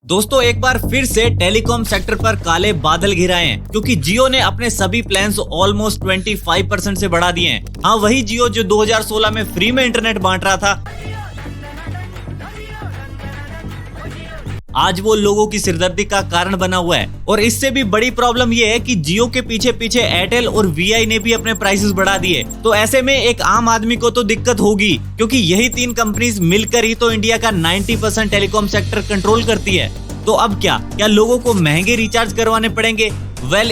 दोस्तों एक बार फिर से टेलीकॉम सेक्टर पर काले बादल घिराए हैं क्योंकि जियो ने अपने सभी प्लान्स ऑलमोस्ट 25% से बढ़ा दिए हैं। हाँ, वही जियो जो 2016 में फ्री में इंटरनेट बांट रहा था, आज वो लोगों की सिरदर्दी का कारण बना हुआ है। और इससे भी बड़ी प्रॉब्लम ये है कि जियो के पीछे पीछे एयरटेल और वीआई ने भी अपने प्राइसेस बढ़ा दिए। तो ऐसे में एक आम आदमी को तो दिक्कत होगी क्योंकि यही तीन कंपनीज मिलकर ही तो इंडिया का 90% टेलीकॉम सेक्टर कंट्रोल करती है। तो अब क्या लोगों को महंगे रिचार्ज करवाने पड़ेंगे?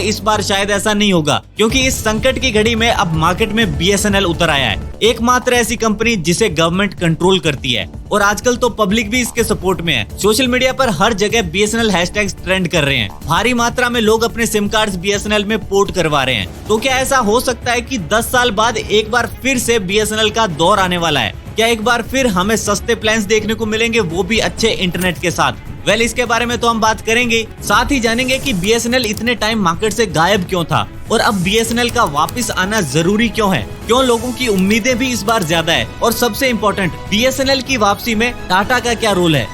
इस बार शायद ऐसा नहीं होगा क्योंकि इस संकट की घड़ी में अब मार्केट में बीएसएनएल उतर आया है, एकमात्र ऐसी कंपनी जिसे गवर्नमेंट कंट्रोल करती है। और आजकल तो पब्लिक भी इसके सपोर्ट में है। सोशल मीडिया पर हर जगह बीएसएनएल हैशटैग्स ट्रेंड कर रहे हैं। भारी मात्रा में लोग अपने सिम कार्ड्स बीएसएनएल में पोर्ट करवा रहे हैं। तो क्या ऐसा हो सकता है कि 10 साल बाद एक बार फिर से बीएसएनएल का दौर आने वाला है? क्या एक बार फिर हमें सस्ते प्लान्स देखने को मिलेंगे, वो भी अच्छे इंटरनेट के साथ? इसके बारे में तो हम बात करेंगे, साथ ही जानेंगे कि बीएसएनएल इतने टाइम मार्केट से गायब क्यों था और अब बीएसएनएल का वापस आना जरूरी क्यों है, क्यों लोगों की उम्मीदें भी इस बार ज्यादा है, और सबसे इम्पोर्टेंट बीएसएनएल की वापसी में टाटा का क्या रोल है।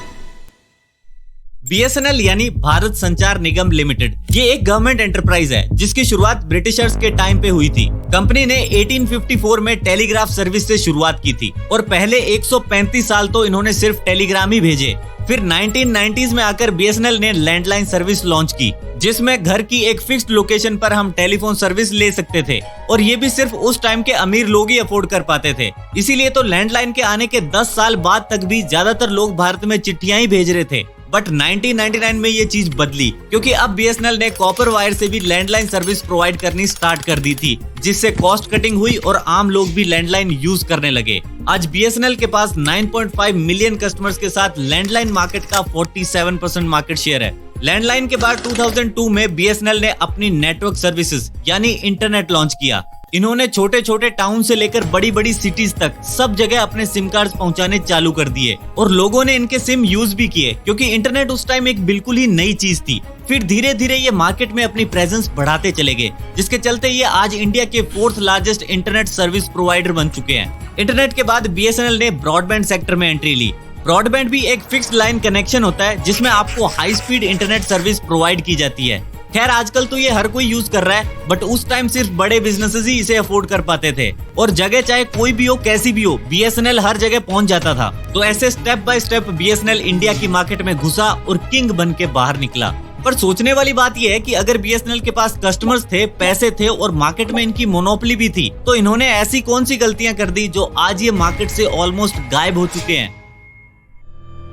बीएसएनएल यानी भारत संचार निगम लिमिटेड, ये एक गवर्नमेंट एंटरप्राइज है जिसकी शुरुआत ब्रिटिशर्स के टाइम पे हुई थी। कंपनी ने 1854 में टेलीग्राफ सर्विस से शुरुआत की थी और पहले 135 साल तो इन्होंने सिर्फ टेलीग्राम ही भेजे। फिर 1990s में आकर बीएसएनएल ने लैंडलाइन सर्विस लॉन्च की, जिसमें घर की एक फिक्स्ड लोकेशन पर हम टेलीफोन सर्विस ले सकते थे, और ये भी सिर्फ उस टाइम के अमीर लोग ही अफोर्ड कर पाते थे। इसीलिए तो लैंडलाइन के आने के 10 साल बाद तक भी ज्यादातर लोग भारत में चिट्ठियां ही भेज रहे थे। बट 1999 में ये चीज बदली क्योंकि अब बीएसएनएल ने कॉपर वायर से भी लैंडलाइन सर्विस प्रोवाइड करनी स्टार्ट कर दी थी, जिससे कॉस्ट कटिंग हुई और आम लोग भी लैंडलाइन यूज करने लगे। आज बीएसएनएल के पास 9.5 मिलियन कस्टमर्स के साथ लैंडलाइन मार्केट का 47% मार्केट शेयर है। लैंडलाइन के बाद 2002 में बीएसएनएल ने अपनी नेटवर्क सर्विसेज यानी इंटरनेट लॉन्च किया। इन्होंने छोटे छोटे टाउन से लेकर बड़ी बड़ी सिटीज तक सब जगह अपने सिम कार्ड पहुंचाने चालू कर दिए और लोगों ने इनके सिम यूज भी किए क्योंकि इंटरनेट उस टाइम एक बिल्कुल ही नई चीज थी। फिर धीरे धीरे ये मार्केट में अपनी प्रेजेंस बढ़ाते चले गए, जिसके चलते ये आज इंडिया के 4th largest internet service provider बन चुके हैं। इंटरनेट के बाद बीएसएनएल ने ब्रॉडबैंड सेक्टर में एंट्री ली। ब्रॉडबैंड भी एक फिक्स्ड लाइन कनेक्शन होता है जिसमें आपको high speed internet service provide की जाती है। खैर आजकल तो ये हर कोई यूज कर रहा है, बट उस टाइम सिर्फ बड़े बिजनेसेस ही इसे अफोर्ड कर पाते थे और जगह चाहे कोई भी हो कैसी भी हो, बीएसएनएल हर जगह पहुंच जाता था। तो ऐसे step by step BSNL India की मार्केट में घुसा और किंग बन के बाहर निकला। पर सोचने वाली बात यह है कि अगर बीएसएनएल के पास कस्टमर्स थे, पैसे थे और मार्केट में इनकी मोनोपोली भी थी, तो इन्होंने ऐसी कौन सी गलतियां कर दी जो आज ये मार्केट से ऑलमोस्ट गायब हो चुके हैं।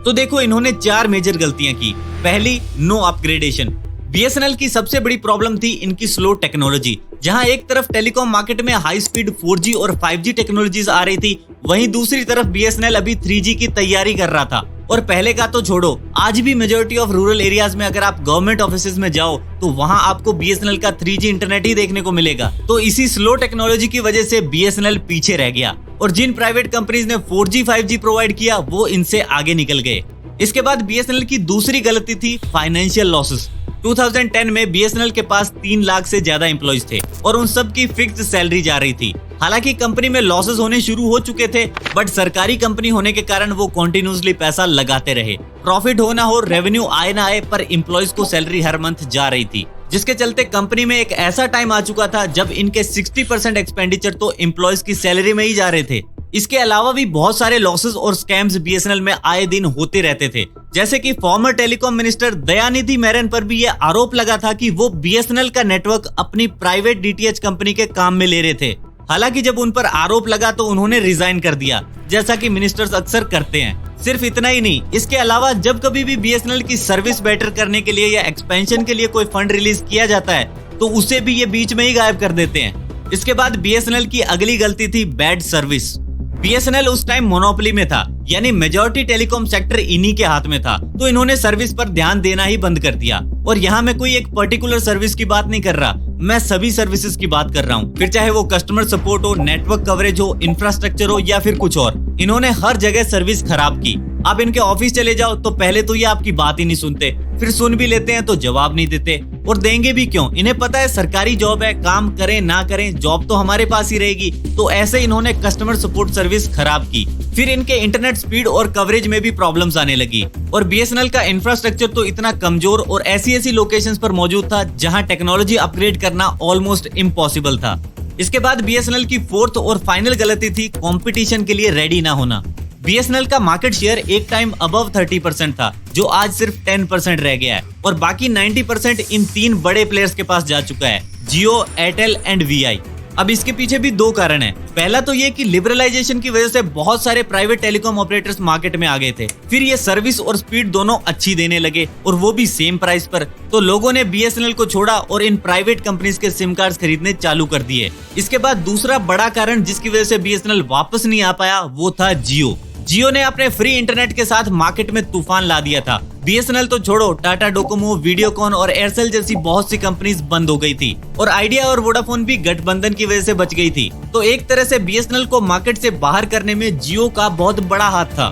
तो देखो, इन्होंने 4 मेजर गलतियां की। पहली, नो अपग्रेडेशन। बीएसएनएल की सबसे बड़ी प्रॉब्लम थी इनकी स्लो टेक्नोलॉजी। जहां एक तरफ टेलीकॉम मार्केट में हाई स्पीड 4G और 5G टेक्नोलॉजीज आ रही थी, वहीं दूसरी तरफ बीएसएनएल अभी 3G की तैयारी कर रहा था। और पहले का तो छोड़ो, आज भी मेजॉरिटी ऑफ रूरल एरियाज में अगर आप गवर्नमेंट ऑफिसेज में जाओ तो वहां आपको बीएसएनएल का 3G इंटरनेट ही देखने को मिलेगा। तो इसी स्लो टेक्नोलॉजी की वजह से बीएसएनएल पीछे रह गया और जिन प्राइवेट कंपनीज ने 4G 5G प्रोवाइड किया वो इनसे आगे निकल गए। इसके बाद बीएसएनएल की दूसरी गलती थी फाइनेंशियल लॉसेस। 2010 में बीएसएनएल के पास 3 लाख से ज्यादा एम्प्लॉइज थे और उन सब की फिक्स्ड सैलरी जा रही थी। हालांकि कंपनी में लॉसेस होने शुरू हो चुके थे, बट सरकारी कंपनी होने के कारण वो कंटिन्यूअसली पैसा लगाते रहे। प्रॉफिट हो ना हो, रेवेन्यू आए ना आए, पर एम्प्लॉइज को सैलरी हर मंथ जा रही थी, जिसके चलते कंपनी में एक ऐसा टाइम आ चुका था जब इनके 60% एक्सपेंडिचर तो एम्प्लॉइज की सैलरी में ही जा रहे थे। इसके अलावा भी बहुत सारे लॉसेस और स्कैम्स बीएसएनएल में आए दिन होते रहते थे, जैसे कि फॉर्मर टेलीकॉम मिनिस्टर दयानिधि मैरन पर भी ये आरोप लगा था कि वो बीएसएनएल का नेटवर्क अपनी प्राइवेट डीटीएच कंपनी के काम में ले रहे थे। हालांकि जब उन पर आरोप लगा तो उन्होंने रिजाइन कर दिया, जैसा कि मिनिस्टर्स अक्सर करते हैं। सिर्फ इतना ही नहीं, इसके अलावा जब कभी भी बीएसएनएल की सर्विस बेटर करने के लिए या एक्सपेंशन के लिए कोई फंड रिलीज किया जाता है तो उसे भी ये बीच में ही गायब कर देते हैं। इसके बाद बीएसएनएल की अगली गलती थी बैड सर्विस। बीएसएनएल उस टाइम मोनोपोली में था, यानी मेजॉरिटी टेलीकॉम सेक्टर इन्हीं के हाथ में था, तो इन्होंने सर्विस पर ध्यान देना ही बंद कर दिया। और यहाँ मैं कोई एक पर्टिकुलर सर्विस की बात नहीं कर रहा, मैं सभी सर्विसेज की बात कर रहा हूँ। फिर चाहे वो कस्टमर सपोर्ट हो, नेटवर्क कवरेज हो, इंफ्रास्ट्रक्चर हो या फिर कुछ और, इन्होंने हर जगह सर्विस खराब की। आप इनके ऑफिस चले जाओ तो पहले तो ये आपकी बात ही नहीं सुनते, फिर सुन भी लेते हैं तो जवाब नहीं देते, और देंगे भी क्यों? इन्हें पता है सरकारी जॉब है, काम करें ना करें जॉब तो हमारे पास ही रहेगी। तो ऐसे इन्होंने कस्टमर सपोर्ट सर्विस खराब की। फिर इनके इंटरनेट स्पीड और कवरेज में भी प्रॉब्लम्स आने लगी, और बीएसएनएल का इंफ्रास्ट्रक्चर तो इतना कमजोर और ऐसी लोकेशंस पर मौजूद था जहां टेक्नोलॉजी अपग्रेड करना ऑलमोस्ट इम्पॉसिबल था। इसके बाद बीएसएनएल की फोर्थ और फाइनल गलती थी कंपटीशन के लिए रेडी ना होना। बीएसएनएल का मार्केट शेयर एक टाइम अबव 30% था, जो आज सिर्फ 10% रह गया है, और बाकी 90% इन 3 बड़े प्लेयर्स के पास जा चुका है, जियो, एयरटेल एंड वीआई। अब इसके पीछे भी 2 कारण हैं। पहला तो ये कि लिबरलाइजेशन की वजह से बहुत सारे प्राइवेट टेलीकॉम ऑपरेटर्स मार्केट में आ गए थे, फिर ये सर्विस और स्पीड दोनों अच्छी देने लगे, और वो भी सेम प्राइस पर। तो लोगों ने बीएसएनएल को छोड़ा और इन प्राइवेट कंपनीज के सिम कार्ड्स खरीदने चालू कर दिए। इसके बाद दूसरा बड़ा कारण जिसकी वजह से बीएसएनएल वापस नहीं आ पाया वो था जियो। जियो ने अपने फ्री इंटरनेट के साथ मार्केट में तूफान ला दिया था। बीएसएनएल तो छोड़ो, टाटा डोकोमो, वीडियोकॉन और एयरसेल जैसी बहुत सी कंपनीज बंद हो गई थी, और आइडिया और वोडाफोन भी गठबंधन की वजह से बच गई थी। तो एक तरह से बीएसएनएल को मार्केट से बाहर करने में जियो का बहुत बड़ा हाथ था।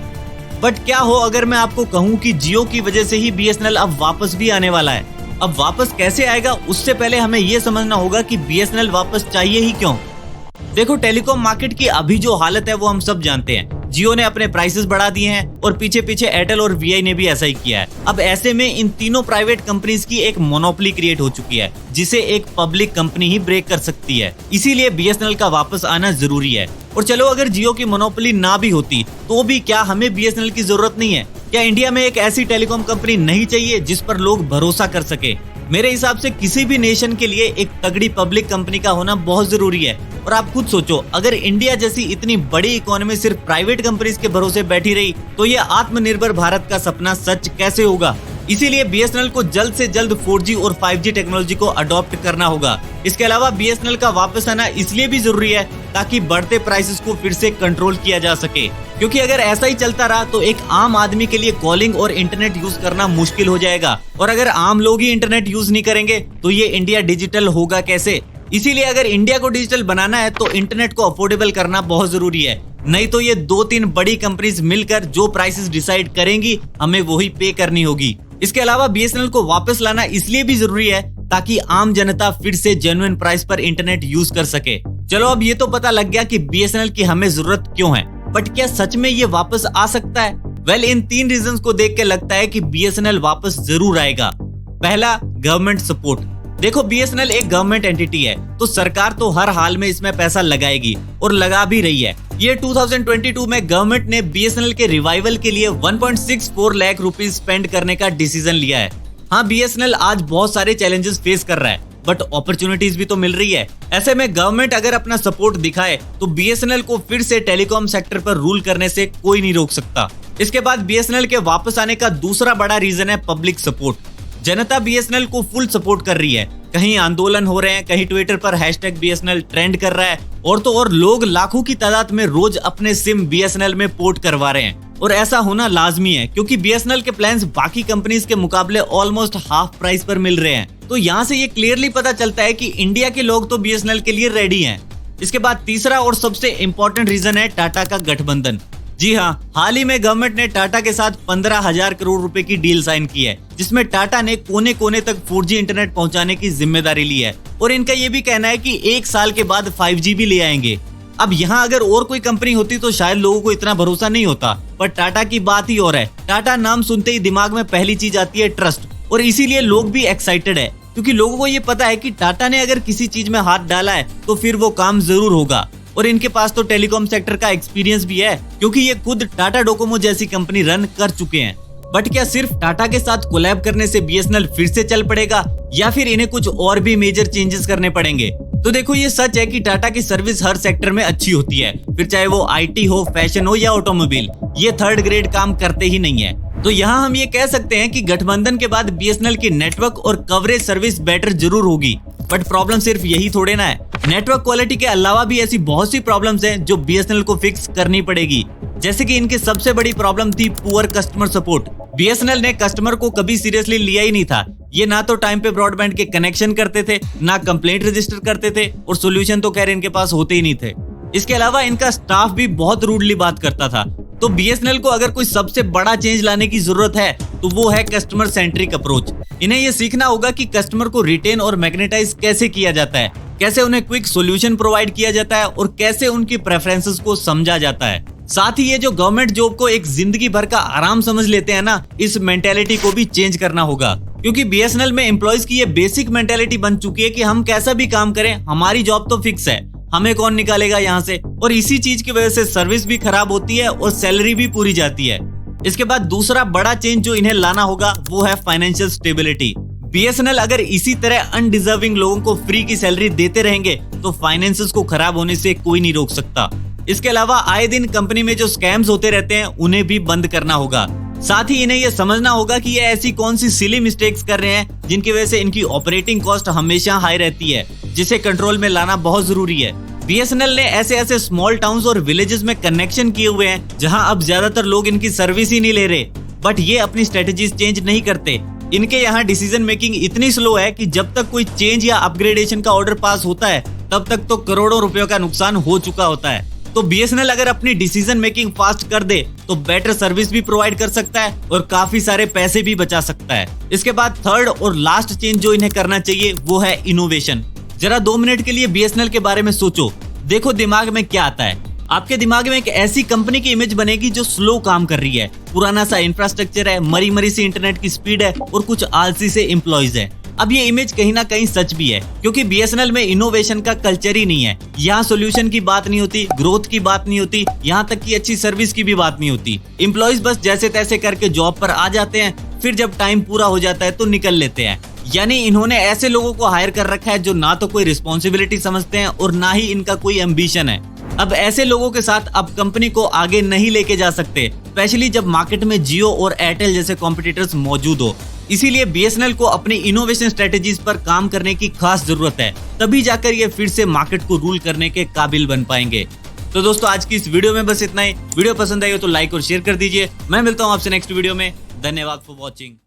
बट क्या हो अगर मैं आपको कहूँ कि जियो की वजह से ही बीएसएनएल अब वापस भी आने वाला है। अब वापस कैसे आएगा उससे पहले हमें ये समझना होगा कि बीएसएनएल वापस चाहिए ही क्यों। देखो, टेलीकॉम मार्केट की अभी जो हालत है वो हम सब जानते हैं। जियो ने अपने प्राइसेस बढ़ा दिए हैं, और पीछे पीछे एयरटेल और वीआई ने भी ऐसा ही किया है। अब ऐसे में इन तीनों प्राइवेट कंपनीज की एक मोनोपोली क्रिएट हो चुकी है, जिसे एक पब्लिक कंपनी ही ब्रेक कर सकती है। इसीलिए बीएसएनएल का वापस आना जरूरी है। और चलो, अगर जियो की मोनोपोली ना भी होती तो भी क्या हमें बीएसएनएल की जरूरत नहीं है? क्या इंडिया में एक ऐसी टेलीकॉम कंपनी नहीं चाहिए जिस पर लोग भरोसा कर सके? मेरे हिसाब से किसी भी नेशन के लिए एक तगड़ी पब्लिक कंपनी का होना बहुत जरूरी है। और आप खुद सोचो, अगर इंडिया जैसी इतनी बड़ी इकोनॉमी सिर्फ प्राइवेट कंपनीज के भरोसे बैठी रही तो ये आत्मनिर्भर भारत का सपना सच कैसे होगा? इसीलिए बीएसएनएल को जल्द से जल्द 4G और 5G टेक्नोलॉजी को अडॉप्ट करना होगा। इसके अलावा बीएसएनएल का वापस आना इसलिए भी जरूरी है ताकि बढ़ते प्राइसेस को फिर से कंट्रोल किया जा सके, क्योंकि अगर ऐसा ही चलता रहा तो एक आम आदमी के लिए कॉलिंग और इंटरनेट यूज करना मुश्किल हो जाएगा, और अगर आम लोग ही इंटरनेट यूज नहीं करेंगे तो ये इंडिया डिजिटल होगा कैसे? इसीलिए अगर इंडिया को डिजिटल बनाना है तो इंटरनेट को अफोर्डेबल करना बहुत जरूरी है, नहीं तो ये 2-3 बड़ी कंपनीज मिलकर जो प्राइसेस डिसाइड करेंगी हमें वही पे करनी होगी। इसके अलावा बीएसएनएल को वापस लाना इसलिए भी जरूरी है ताकि आम जनता फिर से जेन्युइन प्राइस पर इंटरनेट यूज कर सके। चलो, अब ये तो पता लग गया कि बीएसएनएल की हमें जरूरत क्यों है, बट क्या सच में ये वापस आ सकता है? वेल, इन 3 रीजंस को देख के लगता है कि बीएसएनएल वापस जरूर आएगा। पहला, गवर्नमेंट सपोर्ट। देखो, बीएसएनएल एक गवर्नमेंट एंटिटी है, तो सरकार तो हर हाल में इसमें पैसा लगाएगी और लगा भी रही है। ये 2022 में गवर्नमेंट ने बीएसएनएल के रिवाइवल के लिए 1.64 लाख रुपीस स्पेंड करने का डिसीजन लिया है। हाँ, बीएसएनएल आज बहुत सारे चैलेंजेस फेस कर रहा है, बट अपॉर्चुनिटीज भी तो मिल रही है। ऐसे में गवर्नमेंट अगर अपना सपोर्ट दिखाए तो बीएसएनएल को फिर से टेलीकॉम सेक्टर पर रूल करने से कोई नहीं रोक सकता। इसके बाद बीएसएनएल के वापस आने का दूसरा बड़ा रीजन है पब्लिक सपोर्ट। जनता बीएसएनएल को फुल सपोर्ट कर रही है। कहीं आंदोलन हो रहे हैं, कहीं ट्विटर पर #BSNL ट्रेंड कर रहा है, और तो और लोग लाखों की तादाद में रोज अपने सिम बीएसएनएल में पोर्ट करवा रहे हैं। और ऐसा होना लाजमी है क्योंकि बीएसएनएल के प्लान्स बाकी कंपनीज के मुकाबले ऑलमोस्ट हाफ प्राइस पर मिल रहे हैं। तो यहाँ से ये क्लियरली पता चलता है कि इंडिया के लोग तो बीएसएनएल के लिए रेडी हैं। इसके बाद तीसरा और सबसे इम्पोर्टेंट रीजन है टाटा का गठबंधन। जी हाँ, हाल ही में गवर्नमेंट ने टाटा के साथ 15,000 करोड़ रुपए की डील साइन की है, जिसमें टाटा ने कोने कोने तक 4G इंटरनेट पहुंचाने की जिम्मेदारी ली है, और इनका ये भी कहना है कि 1 साल के बाद 5G भी ले आएंगे। अब यहाँ अगर और कोई कंपनी होती तो शायद लोगों को इतना भरोसा नहीं होता, पर टाटा की बात ही और है। टाटा नाम सुनते ही दिमाग में पहली चीज आती है ट्रस्ट, और इसीलिए लोग भी एक्साइटेड है, क्योंकि लोगों को ये पता है कि टाटा ने अगर किसी चीज में हाथ डाला है तो फिर वो काम जरूर होगा। और इनके पास तो टेलीकॉम सेक्टर का एक्सपीरियंस भी है, क्योंकि ये खुद टाटा डोकोमो जैसी कंपनी रन कर चुके हैं। बट क्या सिर्फ टाटा के साथ कोलैब करने से बीएसएनएल फिर से चल पड़ेगा, या फिर इन्हें कुछ और भी मेजर चेंजेस करने पड़ेंगे? तो देखो, ये सच है कि टाटा की सर्विस हर सेक्टर में अच्छी होती है, फिर चाहे वो आईटी हो, फैशन हो या ऑटोमोबाइल, ये 3rd ग्रेड काम करते ही नहीं है। तो यहाँ हम ये कह सकते हैं कि गठबंधन के बाद बीएसएनएल की नेटवर्क और कवरेज सर्विस बेटर जरूर होगी, बट प्रॉब्लम सिर्फ यही थोड़े ना है। नेटवर्क क्वालिटी के अलावा भी ऐसी बहुत सी प्रॉब्लम्स हैं जो बीएसएनएल को फिक्स करनी पड़ेगी। जैसे कि इनकी सबसे बड़ी प्रॉब्लम थी पुअर कस्टमर सपोर्ट। बीएसएनएल ने कस्टमर को कभी सीरियसली लिया ही नहीं था। ये ना तो टाइम पे ब्रॉडबैंड के कनेक्शन करते थे, ना कंप्लेंट रजिस्टर करते थे, और सोल्यूशन तो खैर इनके पास होते ही नहीं थे। इसके अलावा इनका स्टाफ भी बहुत रूडली बात करता था। तो BSNL को अगर कोई सबसे बड़ा चेंज लाने की जरूरत है तो वो है कस्टमर सेंट्रिक अप्रोच। इन्हें ये सीखना होगा कि कस्टमर को रिटेन और मैग्नेटाइज कैसे किया जाता है, कैसे उन्हें क्विक सॉल्यूशन प्रोवाइड किया जाता है और कैसे उनकी प्रेफरेंसेस को समझा जाता है। साथ ही ये जो गवर्नमेंट जॉब को एक जिंदगी भर का आराम समझ लेते हैं ना, इस मेंटेलिटी को भी चेंज करना होगा, क्योंकि BSNL में एम्प्लॉइज की ये बेसिक मेंटेलिटी बन चुकी है कि हम कैसा भी काम करें, हमारी जॉब तो फिक्स है, हमें कौन निकालेगा यहाँ से। और इसी चीज की वजह से सर्विस भी खराब होती है और सैलरी भी पूरी जाती है। इसके बाद दूसरा बड़ा चेंज जो इन्हें लाना होगा वो है फाइनेंशियल स्टेबिलिटी। BSNL अगर इसी तरह अनडिजर्विंग लोगों को फ्री की सैलरी देते रहेंगे तो फाइनेंसेस को खराब होने से कोई नहीं रोक सकता। इसके अलावा आए दिन कंपनी में जो स्कैम्स होते रहते हैं उन्हें भी बंद करना होगा। साथ ही इन्हें यह समझना होगा कि ये ऐसी कौन सी सिली मिस्टेक्स कर रहे हैं जिनकी वजह से इनकी ऑपरेटिंग कॉस्ट हमेशा हाई रहती है, जिसे कंट्रोल में लाना बहुत जरूरी है। BSNL ने ऐसे स्मॉल टाउन्स और विलेजेस में कनेक्शन किए हुए हैं जहां अब ज्यादातर लोग इनकी सर्विस ही नहीं ले रहे, बट ये अपनी स्ट्रेटेजीज चेंज नहीं करते। इनके यहाँ डिसीजन मेकिंग इतनी स्लो है कि जब तक कोई चेंज या अपग्रेडेशन का ऑर्डर पास होता है तब तक तो करोड़ों रुपयों का नुकसान हो चुका होता है। तो BSNL अगर अपनी डिसीजन मेकिंग फास्ट कर दे तो बेटर सर्विस भी प्रोवाइड कर सकता है और काफी सारे पैसे भी बचा सकता है। इसके बाद थर्ड और लास्ट चेंज जो इन्हें करना चाहिए वो है इनोवेशन। जरा 2 मिनट के लिए BSNL के बारे में सोचो, देखो दिमाग में क्या आता है। आपके दिमाग में एक ऐसी कंपनी की इमेज बनेगी जो स्लो काम कर रही है, पुराना सा इंफ्रास्ट्रक्चर है, मरी मरी सी इंटरनेट की स्पीड है और कुछ आलसी से एम्प्लॉइज है। अब ये इमेज कहीं ना कहीं सच भी है, क्योंकि BSNL में इनोवेशन का कल्चर ही नहीं है। यहाँ सोल्यूशन की बात नहीं होती, ग्रोथ की बात नहीं होती, यहाँ तक कि अच्छी सर्विस की भी बात नहीं होती। एम्प्लॉइज बस जैसे तैसे करके जॉब पर आ जाते हैं, फिर जब टाइम पूरा हो जाता है तो निकल लेते हैं। यानी इन्होंने ऐसे लोगों को हायर कर रखा है जो ना तो कोई रिस्पॉन्सिबिलिटी समझते हैं और ना ही इनका कोई एम्बिशन है। अब ऐसे लोगों के साथ अब कंपनी को आगे नहीं लेके जा सकते, स्पेशली जब मार्केट में जियो और एयरटेल जैसे कॉम्पिटिटर्स मौजूद हो। इसीलिए BSNL को अपनी इनोवेशन स्ट्रेटेजीज पर काम करने की खास जरूरत है, तभी जाकर ये फिर से मार्केट को रूल करने के काबिल बन पाएंगे। तो दोस्तों आज की इस वीडियो में बस इतना ही। वीडियो पसंद आई हो तो लाइक और शेयर कर दीजिए। मैं मिलता हूँ आपसे नेक्स्ट वीडियो में। धन्यवाद फॉर वॉचिंग।